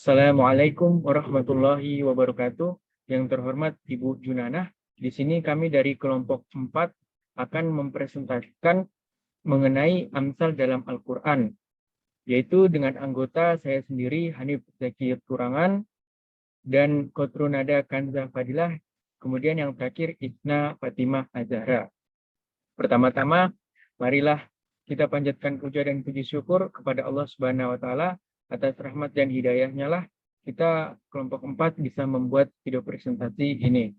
Assalamualaikum warahmatullahi wabarakatuh. Yang terhormat Ibu Junanah, di sini kami dari kelompok 4 akan mempresentasikan mengenai amsal dalam Al-Quran, yaitu dengan anggota saya sendiri, Hanif Zaki Turangan, dan Kotrunada Kanza Fadilah, kemudian yang terakhir Isna Fatimah Azhara. Pertama-tama, marilah kita panjatkan puja dan puji syukur kepada Allah Subhanahu wa Ta'ala atas rahmat dan hidayahnya lah kita kelompok 4 bisa membuat video presentasi ini.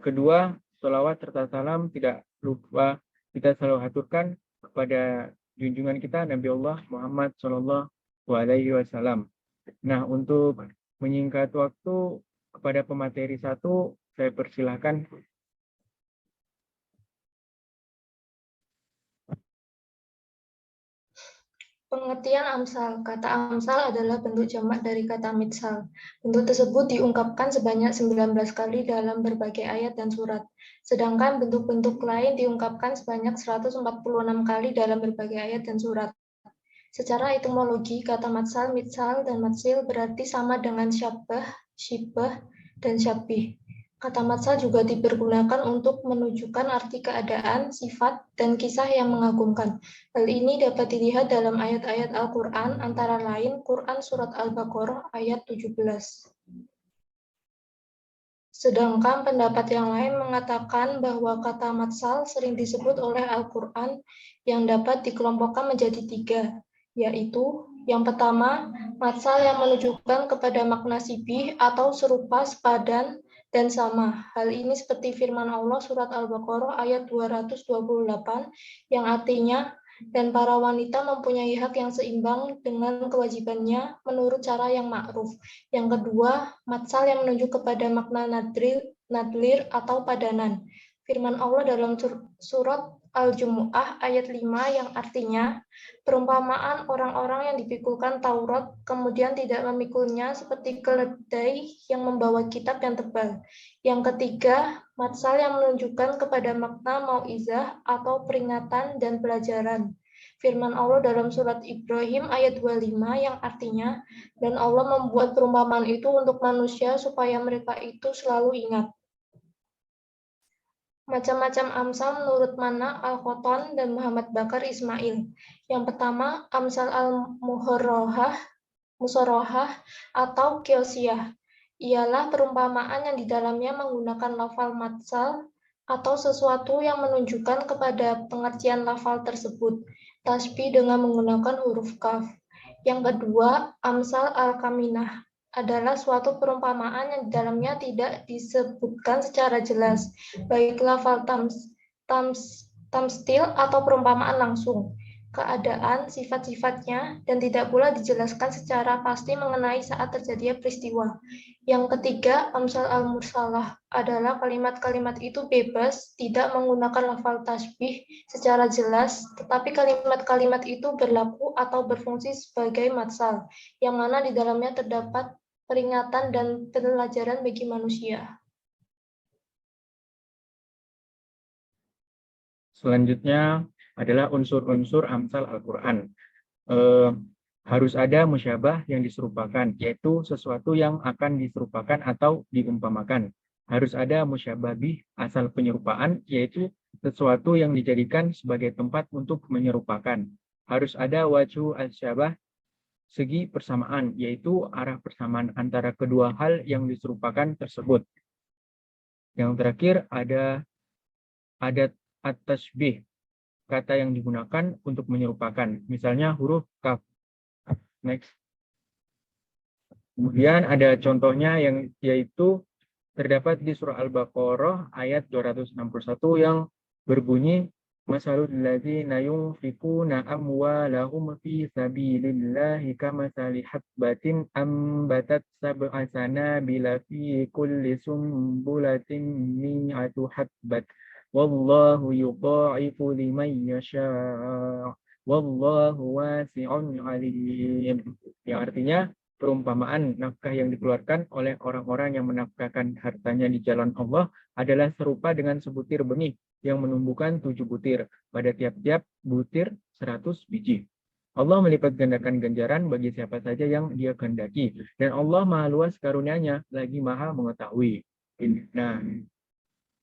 Kedua, sholawat serta salam tidak lupa kita selalu haturkan kepada junjungan kita Nabi Allah Muhammad SAW. Nah, untuk menyingkat waktu kepada pemateri 1, saya persilahkan. Pengertian amsal. Kata amsal adalah bentuk jamak dari kata mitsal. Bentuk tersebut diungkapkan sebanyak 19 kali dalam berbagai ayat dan surat. Sedangkan bentuk-bentuk lain diungkapkan sebanyak 146 kali dalam berbagai ayat dan surat. Secara etimologi, kata matsal, mitsal, dan matsil berarti sama dengan syabah, syibah, dan syabih. Kata matsal juga dipergunakan untuk menunjukkan arti keadaan, sifat, dan kisah yang mengagumkan. Hal ini dapat dilihat dalam ayat-ayat Al-Quran, antara lain Quran Surat Al-Baqarah ayat 17. Sedangkan pendapat yang lain mengatakan bahwa kata matsal sering disebut oleh Al-Quran yang dapat dikelompokkan menjadi 3, yaitu yang pertama, matsal yang menunjukkan kepada makna sibih atau serupa, sepadan, dan sama. Hal ini seperti firman Allah Surat Al-Baqarah ayat 228 yang artinya, dan para wanita mempunyai hak yang seimbang dengan kewajibannya menurut cara yang ma'ruf. Yang kedua, matsal yang menunjuk kepada makna nadlir atau padanan. Firman Allah dalam surat Al-Jumu'ah ayat 5 yang artinya, perumpamaan orang-orang yang dipikulkan Taurat kemudian tidak memikulnya seperti keledai yang membawa kitab yang tebal. Yang ketiga, matsal yang menunjukkan kepada makna mau'izah atau peringatan dan pelajaran. Firman Allah dalam surat Ibrahim ayat 25 yang artinya, dan Allah membuat perumpamaan itu untuk manusia supaya mereka itu selalu ingat. Macam-macam amsal menurut Mana Al-Qattan dan Muhammad Bakar Ismail. Yang pertama, amsal al-muharrahah, musorohah, atau kiosiyah. Ialah perumpamaan yang di dalamnya menggunakan lafal matsal atau sesuatu yang menunjukkan kepada pengertian lafal tersebut, tasbih dengan menggunakan huruf kaf. Yang kedua, amsal al-kaminah adalah suatu perumpamaan yang di dalamnya tidak disebutkan secara jelas, baik lafal tamstil atau perumpamaan langsung, keadaan, sifat-sifatnya, dan tidak pula dijelaskan secara pasti mengenai saat terjadinya peristiwa. Yang ketiga, amsal al-mursalah adalah kalimat-kalimat itu bebas, tidak menggunakan lafal tasbih secara jelas, tetapi kalimat-kalimat itu berlaku atau berfungsi sebagai matsal, yang mana di dalamnya terdapat peringatan dan pelajaran bagi manusia. Selanjutnya adalah unsur-unsur amsal Al-Quran. Harus ada musyabah yang diserupakan, yaitu sesuatu yang akan diserupakan atau diumpamakan. Harus ada musyabah bih, asal penyerupaan, yaitu sesuatu yang dijadikan sebagai tempat untuk menyerupakan. Harus ada wajhu al-syabah, segi persamaan, yaitu arah persamaan antara kedua hal yang diserupakan tersebut. Yang terakhir ada adat at-tashbih, kata yang digunakan untuk menyerupakan, misalnya huruf kaf. Next. Kemudian ada contohnya yang yaitu terdapat di surah Al-Baqarah ayat 261 yang berbunyi masalul ladzina yunfikuna amwalahum fi sabilillahi kamathali habbatin ambatat sab'a sanabila fi kulli sumbulatin mi'atu habbat wallahu yudha'ifu liman yasha' wallahu wasi'un alim. Yang artinya perumpamaan nafkah yang dikeluarkan oleh orang-orang yang menafkahkan hartanya di jalan Allah adalah serupa dengan sebutir benih yang menumbuhkan 7 butir, pada tiap-tiap butir 100 biji. Allah melipat gandakan ganjaran bagi siapa saja yang Dia kehendaki. Dan Allah Maha luas karunia-Nya, lagi Maha mengetahui. Nah,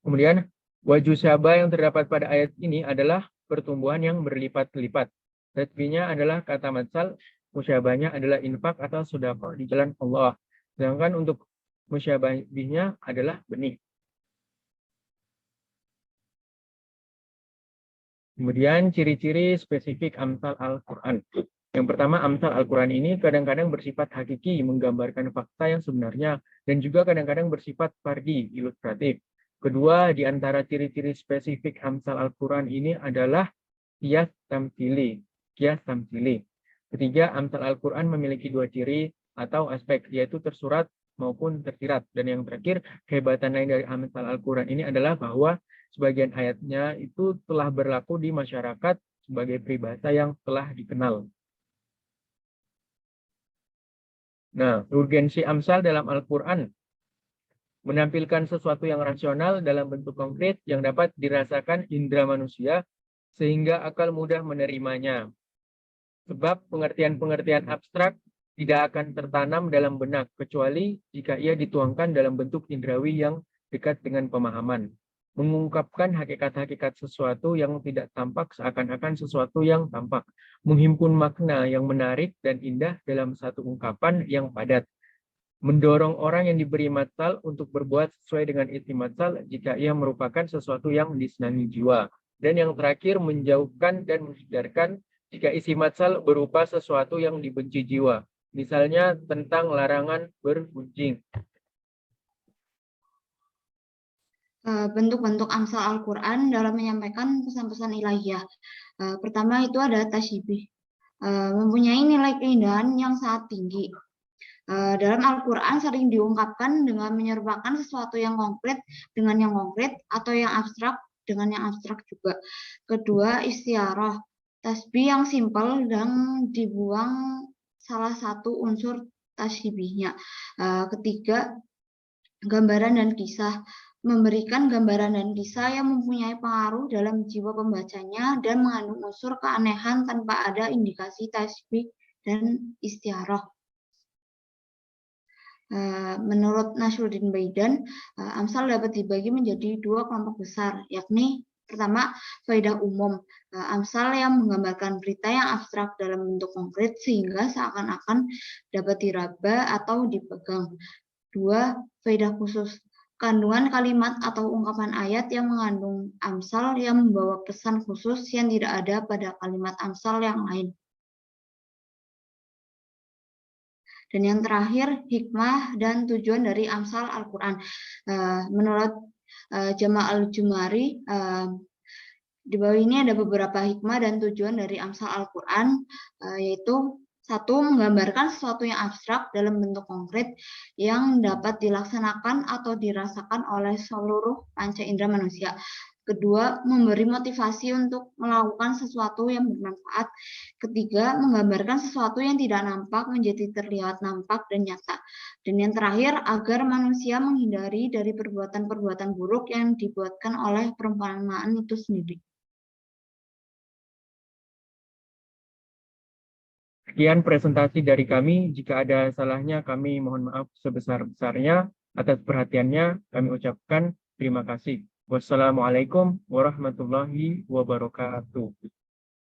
kemudian waju syabah yang terdapat pada ayat ini adalah pertumbuhan yang berlipat-lipat. Tasbihnya adalah kata matsal, musyabahnya adalah infak atau sedekah di jalan Allah. Sedangkan untuk musyabahnya adalah benih. Kemudian ciri-ciri spesifik amsal Al-Quran. Yang pertama, amsal Al-Quran ini kadang-kadang bersifat hakiki, menggambarkan fakta yang sebenarnya, dan juga kadang-kadang bersifat fardi, ilustratif. Kedua, di antara ciri-ciri spesifik amsal Al-Quran ini adalah kias tamtsili. Ketiga, amsal Al-Quran memiliki dua ciri atau aspek, yaitu tersurat maupun tersirat. Dan yang terakhir, kehebatan lain dari amsal Al-Quran ini adalah bahwa sebagian ayatnya itu telah berlaku di masyarakat sebagai peribahasa yang telah dikenal. Nah, urgensi amsal dalam Al-Quran menampilkan sesuatu yang rasional dalam bentuk konkret yang dapat dirasakan indera manusia sehingga akal mudah menerimanya. Sebab pengertian-pengertian abstrak tidak akan tertanam dalam benak kecuali jika ia dituangkan dalam bentuk indrawi yang dekat dengan pemahaman. Mengungkapkan hakikat-hakikat sesuatu yang tidak tampak seakan-akan sesuatu yang tampak. Menghimpun makna yang menarik dan indah dalam satu ungkapan yang padat. Mendorong orang yang diberi matsal untuk berbuat sesuai dengan isi matsal jika ia merupakan sesuatu yang disenangi jiwa. Dan yang terakhir, menjauhkan dan menghindarkan jika isi matsal berupa sesuatu yang dibenci jiwa. Misalnya tentang larangan bergunjing. Bentuk-bentuk amsal Al-Quran dalam menyampaikan pesan-pesan ilahiyah. Pertama itu ada tasyibih, mempunyai nilai keindahan yang sangat tinggi. Dalam Al-Quran sering diungkapkan dengan menyerupakan sesuatu yang konkret dengan yang konkret atau yang abstrak dengan yang abstrak juga. Kedua, istiarah, tasbih yang simpel dan dibuang salah satu unsur tasyibihnya. Ketiga, gambaran dan kisah, memberikan gambaran dan kisah yang mempunyai pengaruh dalam jiwa pembacanya dan mengandung unsur keanehan tanpa ada indikasi tasbih dan istiarah. Menurut Nasruddin Baidan, amsal dapat dibagi menjadi dua kelompok besar, yakni pertama, faedah umum, amsal yang menggambarkan berita yang abstrak dalam bentuk konkret sehingga seakan-akan dapat diraba atau dipegang. Dua, faedah khusus, kandungan kalimat atau ungkapan ayat yang mengandung amsal yang membawa pesan khusus yang tidak ada pada kalimat amsal yang lain. Dan yang terakhir, hikmah dan tujuan dari amsal Al-Quran. Menurut Jama' Al-Jumari, di bawah ini ada beberapa hikmah dan tujuan dari amsal Al-Quran, yaitu satu, menggambarkan sesuatu yang abstrak dalam bentuk konkret yang dapat dilaksanakan atau dirasakan oleh seluruh panca indera manusia. Kedua, memberi motivasi untuk melakukan sesuatu yang bermanfaat. Ketiga, menggambarkan sesuatu yang tidak nampak menjadi terlihat nampak dan nyata. Dan yang terakhir, agar manusia menghindari dari perbuatan-perbuatan buruk yang dibuatkan oleh perumpamaan itu sendiri. Sekian presentasi dari kami. Jika ada salahnya, kami mohon maaf sebesar-besarnya. Atas perhatiannya, kami ucapkan terima kasih. Wassalamualaikum warahmatullahi wabarakatuh.